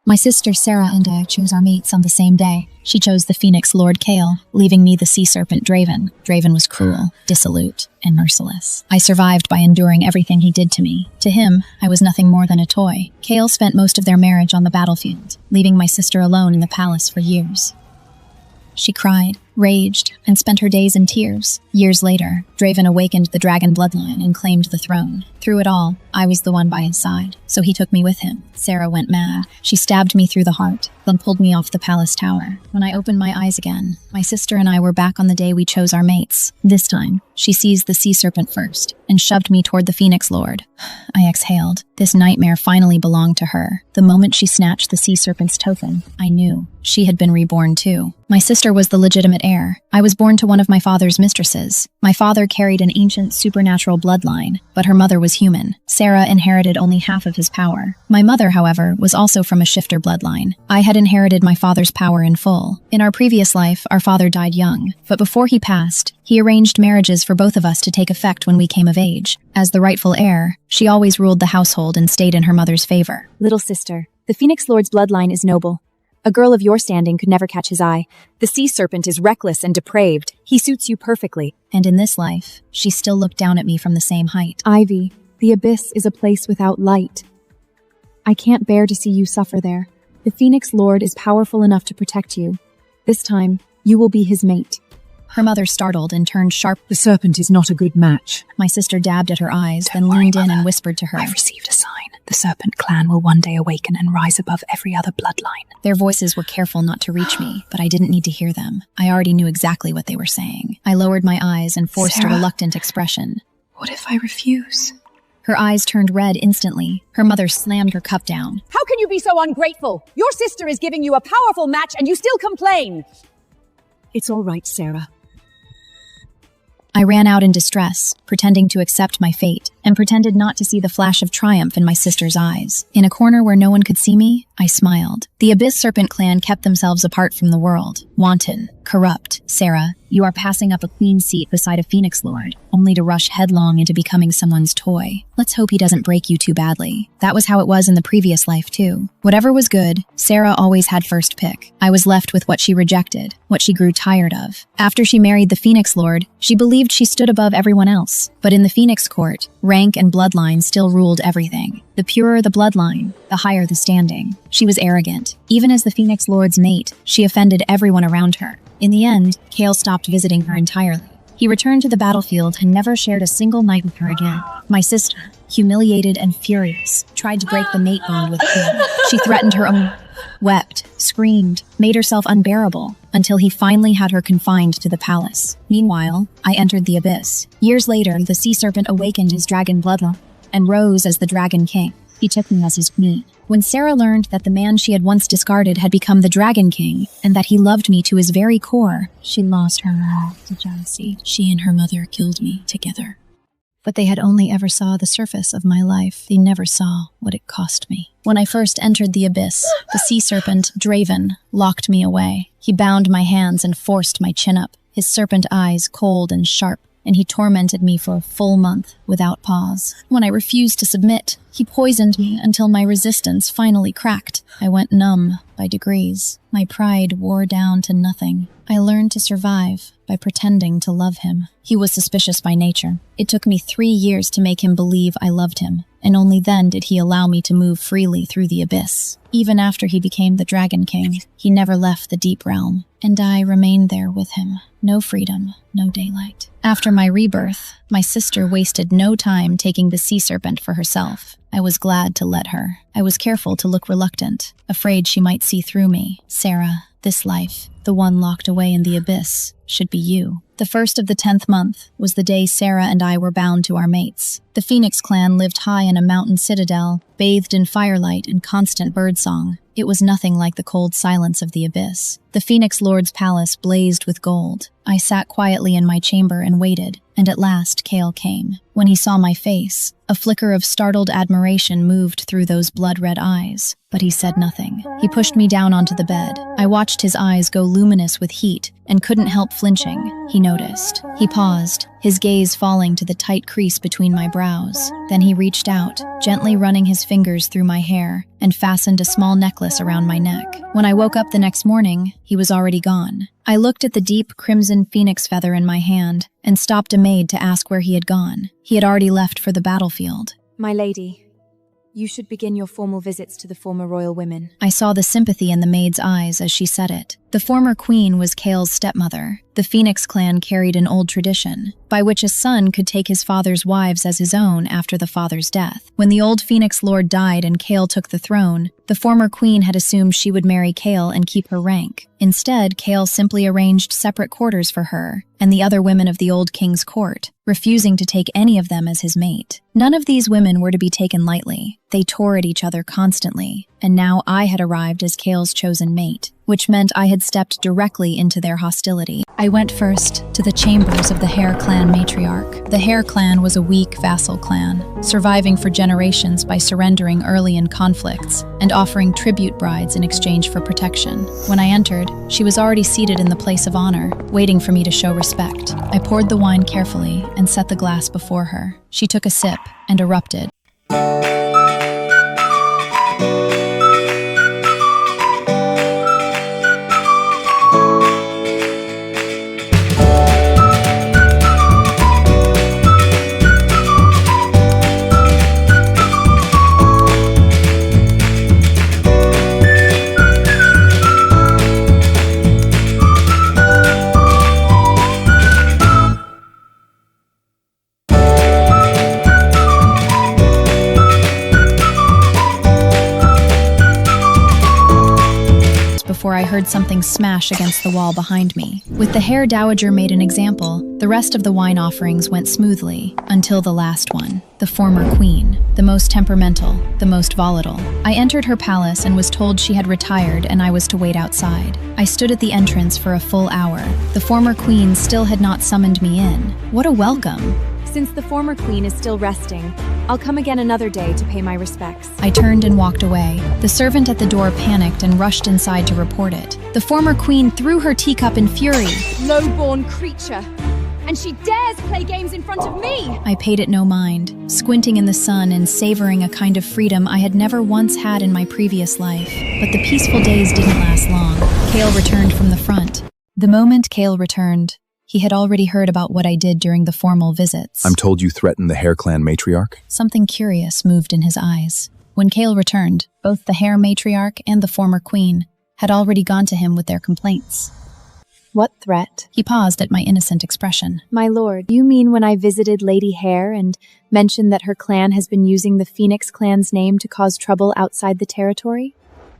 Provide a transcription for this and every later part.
My sister Sarah and I chose our mates on the same day. She chose the Phoenix Lord Cael, leaving me the sea serpent Draven. Draven was cruel, dissolute, and merciless. I survived by enduring everything he did to me. To him, I was nothing more than a toy. Cael spent most of their marriage on the battlefield, leaving my sister alone in the palace for years. She cried, raged, and spent her days in tears. Years later, Draven awakened the dragon bloodline and claimed the throne. Through it all, I was the one by his side, so he took me with him. Sarah went mad. She stabbed me through the heart, then pulled me off the palace tower. When I opened my eyes again, my sister and I were back on the day we chose our mates. This time, she seized the sea serpent first and shoved me toward the Phoenix Lord. I exhaled. This nightmare finally belonged to her. The moment she snatched the sea serpent's token, I knew. She had been reborn too. My sister was the legitimate heir. I was born to one of my father's mistresses. My father carried an ancient supernatural bloodline, but her mother was human. Sarah inherited only half of his power. My mother, however, was also from a shifter bloodline. I had inherited my father's power in full. In our previous life, our father died young, but before he passed, he arranged marriages for both of us to take effect when we came of age. As the rightful heir, she always ruled the household and stayed in her mother's favor. Little sister, the Phoenix Lord's bloodline is noble. A girl of your standing could never catch his eye. The sea serpent is reckless and depraved. He suits you perfectly. And in this life, she still looked down at me from the same height. Ivy, the Abyss is a place without light. I can't bear to see you suffer there. The Phoenix Lord is powerful enough to protect you. This time, you will be his mate. Her mother startled and turned sharp. The serpent is not a good match. My sister dabbed at her eyes, then leaned in and whispered to her. I've received a sign. The serpent clan will one day awaken and rise above every other bloodline. Their voices were careful not to reach me, but I didn't need to hear them. I already knew exactly what they were saying. I lowered my eyes and forced Sarah, a reluctant expression. What if I refuse? Her eyes turned red instantly. Her mother slammed her cup down. How can you be so ungrateful? Your sister is giving you a powerful match and you still complain. It's all right, Sarah. I ran out in distress, pretending to accept my fate, and pretended not to see the flash of triumph in my sister's eyes. In a corner where no one could see me, I smiled. The Abyss Serpent clan kept themselves apart from the world. Wanton, corrupt. Sarah, you are passing up a queen seat beside a Phoenix Lord, only to rush headlong into becoming someone's toy. Let's hope he doesn't break you too badly. That was how it was in the previous life, too. Whatever was good, Sarah always had first pick. I was left with what she rejected, what she grew tired of. After she married the Phoenix Lord, she believed she stood above everyone else. But in the Phoenix Court, rank and bloodline still ruled everything. The purer the bloodline, the higher the standing. She was arrogant. Even as the Phoenix Lord's mate, she offended everyone around her. In the end, Cael stopped visiting her entirely. He returned to the battlefield and never shared a single night with her again. My sister, humiliated and furious, tried to break the mate bond with Cael. She threatened her own, wept, screamed, made herself unbearable, until he finally had her confined to the palace. Meanwhile, I entered the Abyss. Years later, the sea serpent awakened his dragon bloodline and rose as the Dragon King. He took me as his queen. When Sarah learned that the man she had once discarded had become the Dragon King, and that he loved me to his very core, she lost her all to jealousy. She and her mother killed me together. But they had only ever saw the surface of my life. They never saw what it cost me. When I first entered the Abyss, the sea serpent, Draven, locked me away. He bound my hands and forced my chin up, his serpent eyes cold and sharp, and he tormented me for a full month without pause. When I refused to submit, he poisoned me until my resistance finally cracked. I went numb by degrees. My pride wore down to nothing. I learned to survive by pretending to love him. He was suspicious by nature. It took me 3 years to make him believe I loved him, and only then did he allow me to move freely through the Abyss. Even after he became the Dragon King, he never left the Deep Realm, and I remained there with him. No freedom, no daylight. After my rebirth, my sister wasted no time taking the sea serpent for herself. I was glad to let her. I was careful to look reluctant, afraid she might see through me. Sarah, this life, the one locked away in the Abyss, should be you. The first of the 10th month was the day Sarah and I were bound to our mates. The Phoenix clan lived high in a mountain citadel, bathed in firelight and constant birdsong. It was nothing like the cold silence of the Abyss. The Phoenix Lord's palace blazed with gold. I sat quietly in my chamber and waited, and at last Cael came. When he saw my face, A flicker of startled admiration moved through those blood-red eyes, but he said nothing. He pushed me down onto the bed. I watched his eyes go luminous with heat and couldn't help flinching. He noticed. He paused, his gaze falling to the tight crease between my brows. Then he reached out, gently running his fingers through my hair, and fastened a small necklace around my neck. When I woke up the next morning, he was already gone. I looked at the deep crimson phoenix feather in my hand and stopped a maid to ask where he had gone. He had already left for the battlefield. My lady, you should begin your formal visits to the former royal women. I saw the sympathy in the maid's eyes as she said it. The former queen was Cael's stepmother. The Phoenix clan carried an old tradition, by which a son could take his father's wives as his own after the father's death. When the old Phoenix Lord died and Cael took the throne, the former queen had assumed she would marry Cael and keep her rank. Instead, Cael simply arranged separate quarters for her and the other women of the old king's court, refusing to take any of them as his mate. None of these women were to be taken lightly. They tore at each other constantly, and now I had arrived as Cael's chosen mate, which meant I had stepped directly into their hostility. I went first to the chambers of the Hare clan matriarch. The Hare clan was a weak vassal clan, surviving for generations by surrendering early in conflicts and offering tribute brides in exchange for protection. When I entered, she was already seated in the place of honor, waiting for me to show respect. I poured the wine carefully and set the glass before her. She took a sip and erupted. Before I heard something smash against the wall behind me. With the Hare Dowager made an example, the rest of the wine offerings went smoothly, until the last one, the former queen, the most temperamental, the most volatile. I entered her palace and was told she had retired and I was to wait outside. I stood at the entrance for a full hour. The former queen still had not summoned me in. What a welcome! Since the former queen is still resting, I'll come again another day to pay my respects. I turned and walked away. The servant at the door panicked and rushed inside to report it. The former queen threw her teacup in fury. Low-born creature! And she dares play games in front of me! I paid it no mind, squinting in the sun and savoring a kind of freedom I had never once had in my previous life. But the peaceful days didn't last long. Cael returned from the front. The moment Cael returned, he had already heard about what I did during the formal visits. I'm told you threatened the Hare clan matriarch? Something curious moved in his eyes. When Cael returned, both the Hare matriarch and the former queen had already gone to him with their complaints. What threat? He paused at my innocent expression. My lord, you mean when I visited Lady Hare and mentioned that her clan has been using the Phoenix clan's name to cause trouble outside the territory?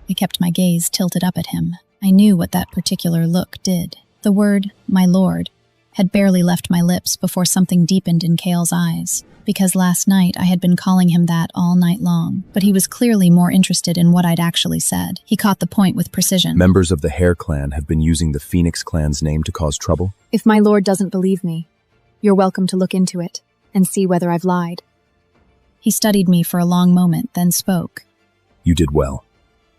I kept my gaze tilted up at him. I knew what that particular look did. The word, my lord, had barely left my lips before something deepened in Cael's eyes, because last night I had been calling him that all night long, but he was clearly more interested in what I'd actually said. He caught the point with precision. Members of the Hare clan have been using the Phoenix clan's name to cause trouble? If my lord doesn't believe me, you're welcome to look into it and see whether I've lied. He studied me for a long moment, then spoke. You did well.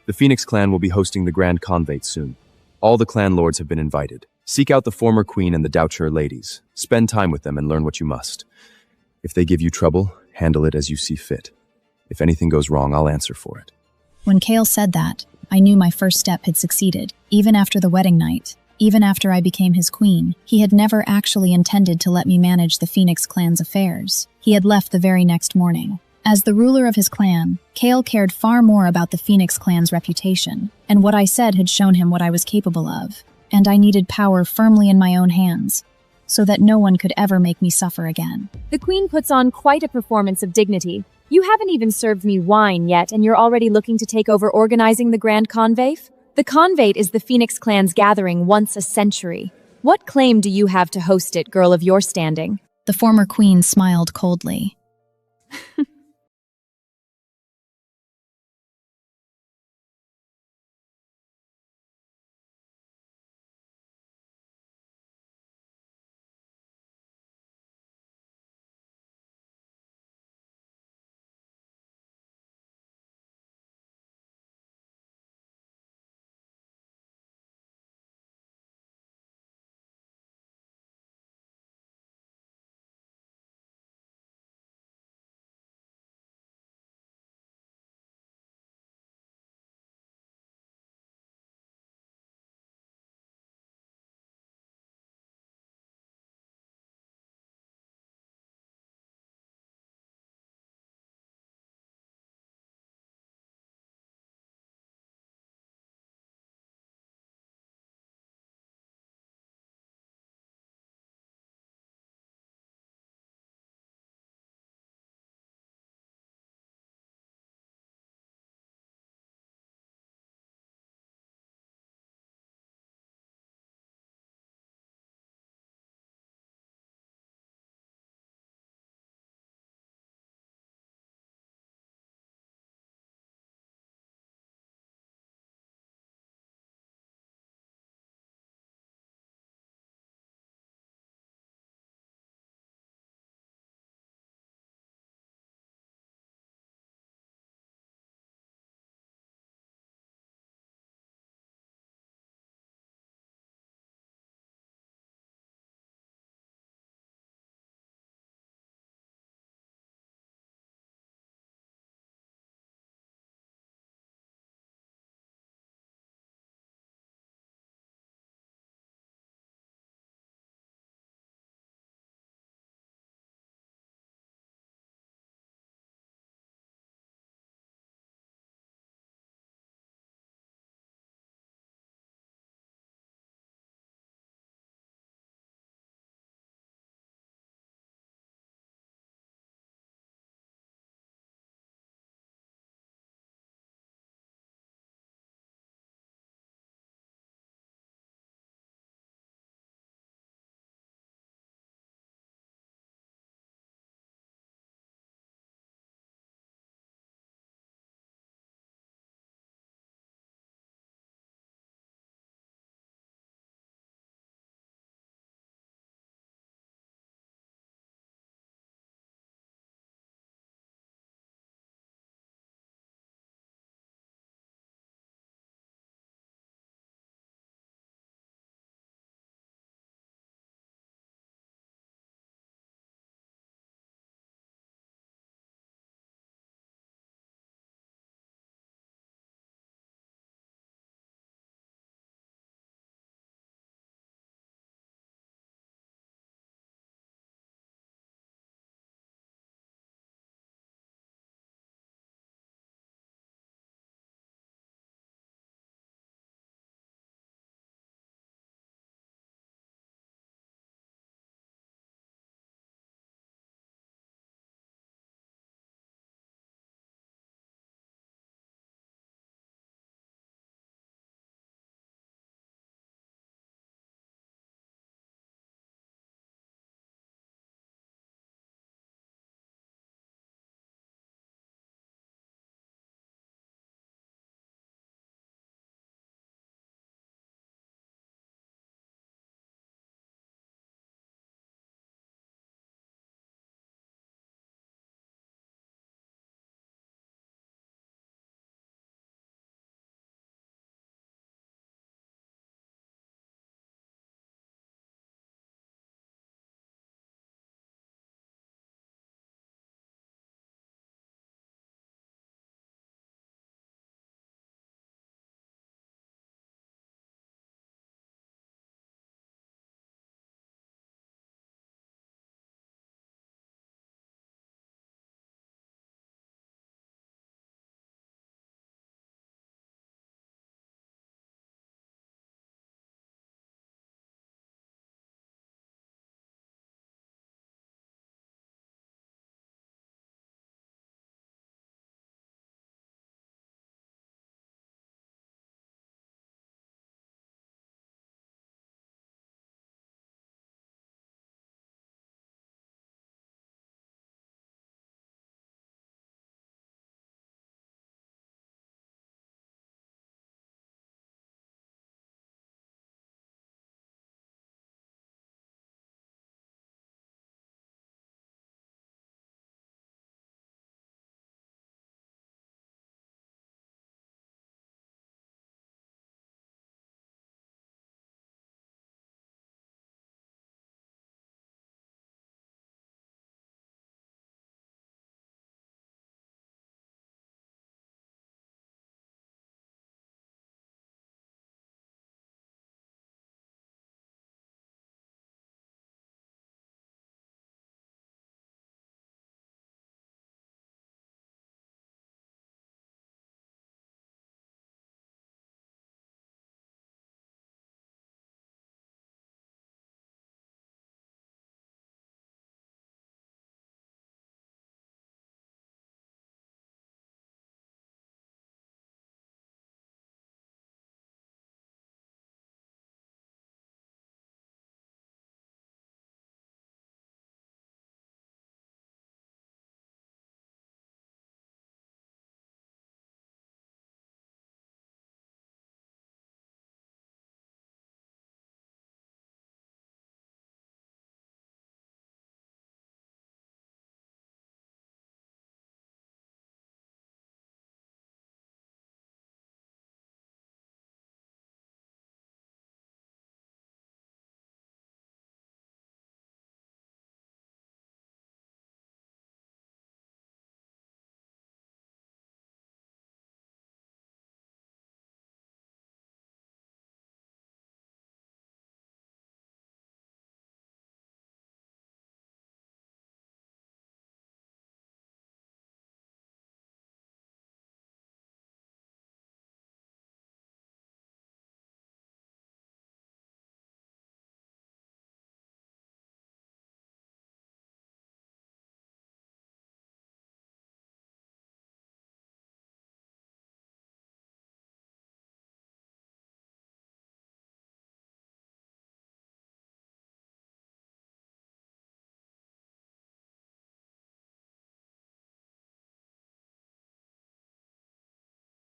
The Phoenix clan will be hosting the Grand Convate soon. All the clan lords have been invited. Seek out the former queen and the Dowager ladies. Spend time with them and learn what you must. If they give you trouble, handle it as you see fit. If anything goes wrong, I'll answer for it. When Cael said that, I knew my first step had succeeded. Even after the wedding night, even after I became his queen, he had never actually intended to let me manage the Phoenix clan's affairs. He had left the very next morning. As the ruler of his clan, Cael cared far more about the Phoenix clan's reputation, and what I said had shown him what I was capable of. And I needed power firmly in my own hands, so that no one could ever make me suffer again. The queen puts on quite a performance of dignity. You haven't even served me wine yet, and you're already looking to take over organizing the Grand Convate? The Convate is the Phoenix clan's gathering once a century. What claim do you have to host it, girl of your standing? The former queen smiled coldly.